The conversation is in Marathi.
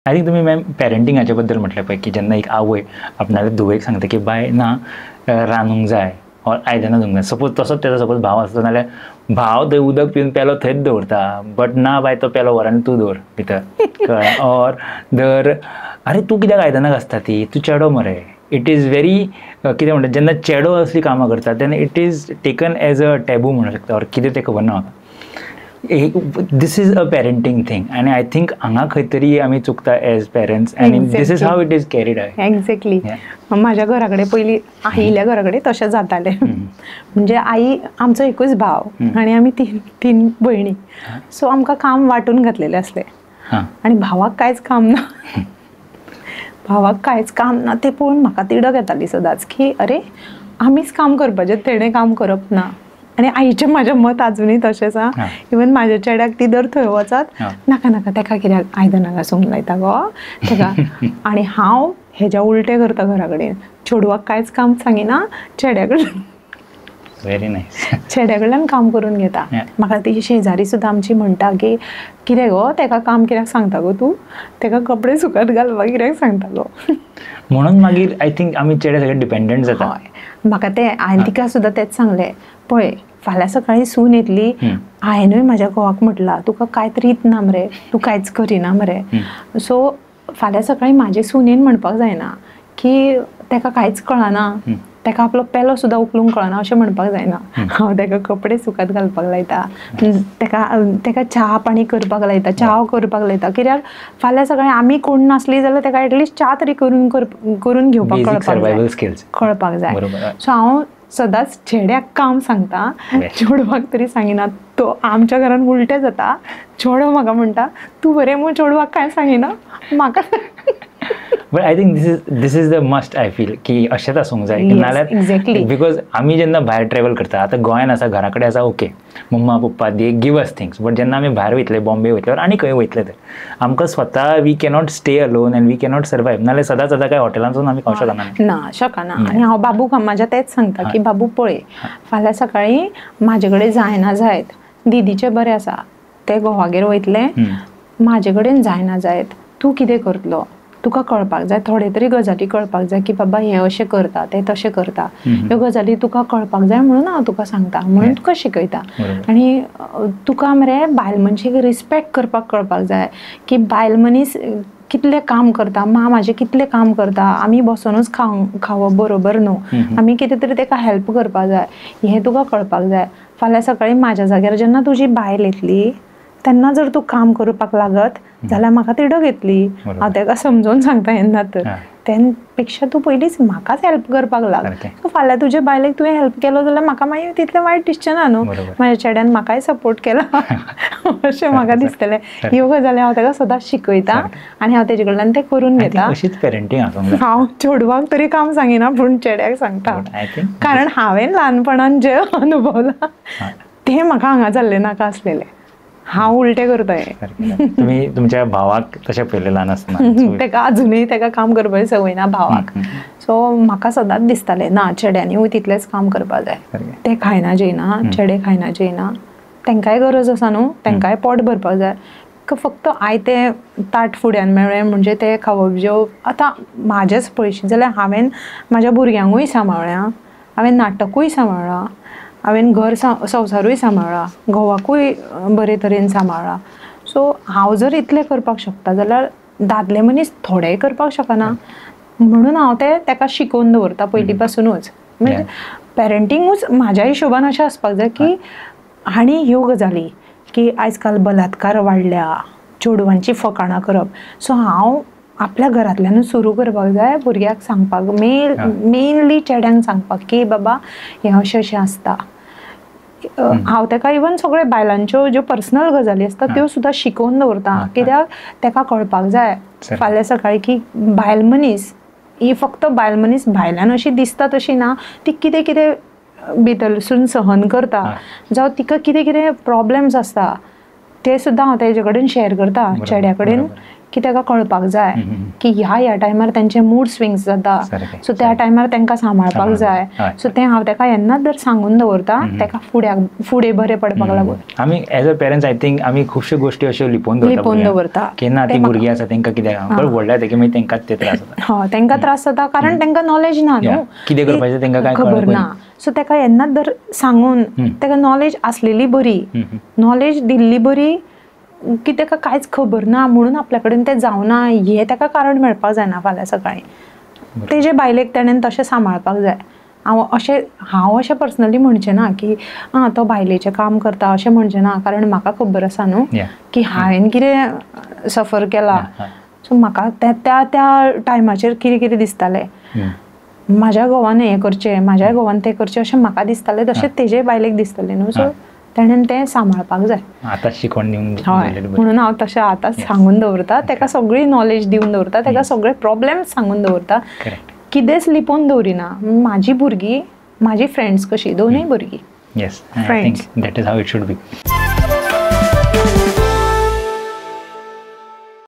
आय थिंक तुम्ही मॅम पेरंटिंगाच्या बद्दल म्हटलं पळय की जेन्ना एक आवय आपणाल्या धुवेक सांगता की बाय ना रांदूंक जाय ऑर आयदनां धुवंक जाय. सपोज तसोच तेजो सपोज भाव आसता नाल्यार भाव थंय उदक पिवन पेलो थंयच दवरता बट ना बाय तो पेलो व्हर आनी तूं दवर भितर कळ्ळें. ऑर धर आरे तूं कित्याक आयदनां घासता ती तूं चेडो मरे. इट इज व्हेरी कितें म्हणटा जेन्ना चेडो असली कामां करता तेन्ना it is taken as a taboo म्हणूंक शकता ऑर कितें तें खबर ना म्हाका. This is a parenting thing आनी आय थिंक हांगा खंय तरी आमी चुकता एज पेरंट्स आनी this is how it is carried. Exactly. माझ्या घरा कडेन पयलीं आईल्या घरा कडेन तशें जातालें. म्हणजे आई आमचो एकूच भाव आनी आमी तीन भयणी. सो आमकां काम वांटून घातलेलें आसलें आनी भावाक कांयच काम ना. भावाक कांयच काम ना तें पळोवन म्हाका तिडक येताली सदांच की अरे आमीच काम करपाचें तेणें काम करप ना. आनी आईचें म्हाजें मत आजुनूय तशेंच आहा. इवन म्हाज्या चेड्याक ती दर थंय वचत नाका नाका तेका कित्याक आयदनां घासूंक लायता गो तेका. आनी हांव हेज्या उलटें करता घरा कडेन. चेडवाक कांयच काम सांगिना चेड्या कडल्यान व्हेरी नायस चेड्या कडल्यान काम करून घेता. म्हाका ती शेजारी सुद्दां आमची म्हणटा की कितें गो तेका काम कित्याक सांगता गो तूं तेका कपडे सुकत घालपाक कित्याक सांगता गो. म्हणून मागीर आय थिंक आमी चेडे सगळे डिपेंडंट जाता. हय म्हाका तें हांवें तिका सुद्दां तेंच सांगलें पळय फाल्यां सकाळीं सून येतली. हांवेंनूय म्हाज्या घोवाक म्हटलां तुका कांयच रीत ना मरे तूं कांयच करिना मरे. सो फाल्यां सकाळीं म्हाजे सुनयन म्हणपाक जायना की तेका कांयच कळना तेका आपलो पेलो सुद्दां उखलूंक कळना अशें म्हणपाक जायना. हांव तेका कपडे सुकत घालपाक लायता तेका च्या पाणी करपाक लायता च्या करपाक लायता. कित्याक फाल्यां सकाळीं आमी कोण नासली जाल्यार तेका एटलिस्ट च्या तरी करून घेवपाक कळपाक जाय. सो हांव सदांच चेड्याक काम सांगता चेडवाक तरी सांगिना. तो आमच्या घरान उलटें जाता. चेडो म्हाका म्हणटा तूं बरें मू चेडवाक कांय सांगिना म्हाका. But I think this is the must I feel की अशेंच आसूंक जाय नाल्यार बिकॉज आमी जेन्ना भायर ट्रॅवल करता आतां गोंयान आसा घरा कडेन आसा ओके मम्मा पप्पा they give us things but जेन्ना आमी भायर वयतले बॉम्बे वयतले आनी खंय वयतले तर आमकां स्वता we cannot stay alone and we cannot survive. नाल्यार सदांच काय हॉटेलांसून आमी खावं शकना ना शकना. आनी हांव बाबूक म्हाज्या तेंच सांगता की बाबू पळय फाल्यां सकाळीं म्हाजे कडेन जायना जायत दिदीचें बरें आसा ते घोवागेर वयतले म्हाजे कडेन जायना जायत तूं कितें करतलो तुका कळपाक जाय थोडे तरी गजाली कळपाक जाय की बाबा हें अशें करता तें तशें करता. ह्यो गजाली तुका कळपाक जाय म्हणून हांव तुका सांगता म्हणून तुका शिकयता. आनी तुका मरे बायल मनशेक रिस्पेक्ट करपाक कळपाक जाय की बायल मनीस कितलें काम करता म्हाजें कितलें काम करता. आमी बसोनूच खावप बरोबर न्हू आमी कितें तरी तेका हेल्प करपाक जाय हें तुका कळपाक जाय. फाल्यां सकाळीं म्हाज्या जाग्यार जेन्ना तुजी बायल येतली तेन्ना जर तूं काम करपाक लागत जाल्यार म्हाका तिडक येतली. हांव तेका समजोवन सांगता येन्ना तर तेन पेक्षा तूं पयलींच म्हाकाच हेल्प करपाक लाग. सो फाल्यां तुज्या बायलेक तुवें हेल्प केलो जाल्यार म्हाका मागीर तितलें वायट दिसचें ना न्हू. म्हाज्या चेड्यान म्हाकाय सपोर्ट केला अशें म्हाका दिसतलें. ह्यो गजाली हांव तेका सदांच शिकयता आनी हांव तेजे कडल्यान तें करून घेता. हांव चेडवाक तरी काम सांगिना पूण चेड्याक सांगता कारण हांवें ल्हानपणान जें अनुभवलां तें म्हाका हांगा जाल्लें नाका आसलेलें. हांव उलटें करता हें. तुमी तुमच्या भावाक तशें पयलें ल्हान आसतना तेका अजुनूय तेका काम करपाची संवय ना भावाक. सो म्हाका सदांच दिसतालें ना चेड्यांनीय तितलेंच काम करपाक जाय. ते खायना जेयना चेडे खायना जेयना तेंकाय गरज आसा न्हू तेंकाय पोट भरपाक जाय. फक्त आयतें ताट फुड्यान मेळ्ळें म्हणजे तें खावप जेवप आतां म्हाजेंच पळयशी जाल्यार हांवें म्हाज्या भुरग्यांकूय सांबाळ्ळां हांवें नाटकूय सांबाळ्ळां हांवें घर संवसारूय सांबाळ्ळा घोवाकूय बरे तरेन सांबाळ्ळा. सो हांव जर इतलें करपाक शकता जाल्यार दादले मनीस थोडेंय करपाक शकना. म्हणून हांव तेका शिकोवन दवरता पयलीं पासुनूच. म्हणजे पेरंटींगूच म्हाज्या हिशोबान अशें आसपाक जाय की आनी ह्यो गजाली की आयज काल बलात्कार वाडल्या चेडवांची फकाणां करप. सो हांव आपल्या घरांतल्यानूच सुरू करपाक जाय भुरग्याक सांगपाक मेनली चेड्यांक सांगपाक की बाबा हें अशें अशें आसता. हांव तेका इवन सगळे बायलांच्यो ज्यो पर्सनल गजाली आसता त्यो सुद्दां शिकोवन दवरता कित्याक तेका कळपाक जाय फाल्यां सकाळीं की बायल मनीस ही फक्त बायल मनीस भायल्यान अशी दिसता तशी ना ती कितें कितें भितरसून सहन करता जावं तिका कितें कितें प्रॉब्लेम्स आसता ते सुद्दां हांव तेजे कडेन शेअर करता चेड्या कडेन की ताका कळपाक जाय की ह्या टायमार त्यांचे मूड स्विंग्स जाता, सो त्या टायमार तांकां सांबाळपाक जाय. सो ते हांव ताका येन्नाच जर सांगून दवरता ताका फुडें बरें पडपाक लागून. आमी as a parents I think आमी खुबश्यो गोश्टी अश्यो लिपोवन दवरता की ना ती भुरगीं आसा तांकां कित्याक व्हडल्या जातकीर मागीर तांकांच ते त्रास जाता. हय तांकां त्रास जाता कारण तांकां नॉलेज ना न्हू, कितें करपाचें तांकां कांय खबर ना. सो ताका येन्नाच जर सांगून ताका नॉलेज आसलेली बरी, नॉलेज दिल्ली बरी की ताका कांयच खबर ना म्हणून आपल्या कडेन तें जावना हें ताका कारण मेळपाक जायना फाल्यां सकाळीं. तेजे बायलेक ताणें तशें सांबाळपाक जाय. हांव अशें पर्सनली म्हणचें ना की तो बायलेचें काम करता अशें म्हणचें ना, कारण म्हाका खबर आसा न्हू की हांवें कितें सफर केलां. सो म्हाका त्या टायमाचेर कितें कितें दिसतालें, म्हाज्या घोवान हें करचें, म्हाज्या घोवान तें करचें अशें म्हाका दिसतालें, तशें तेजे बायलेक दिसतलें न्हू. सो ताणें तें सांबाळपाक जाय. आतां शिकवण दिवन हय म्हणून हांव तशें आतांच सांगून दवरता, ताका सगळी नॉलेज दिवन दवरता, ताका सगळे प्रॉब्लेम्स सांगून दवरता, कितेंच लिपोवन दवरिना. म्हाजी भुरगीं, म्हाजी फ्रेंड्स कशी, दोनूय भुरगीं friends. That is how it should B.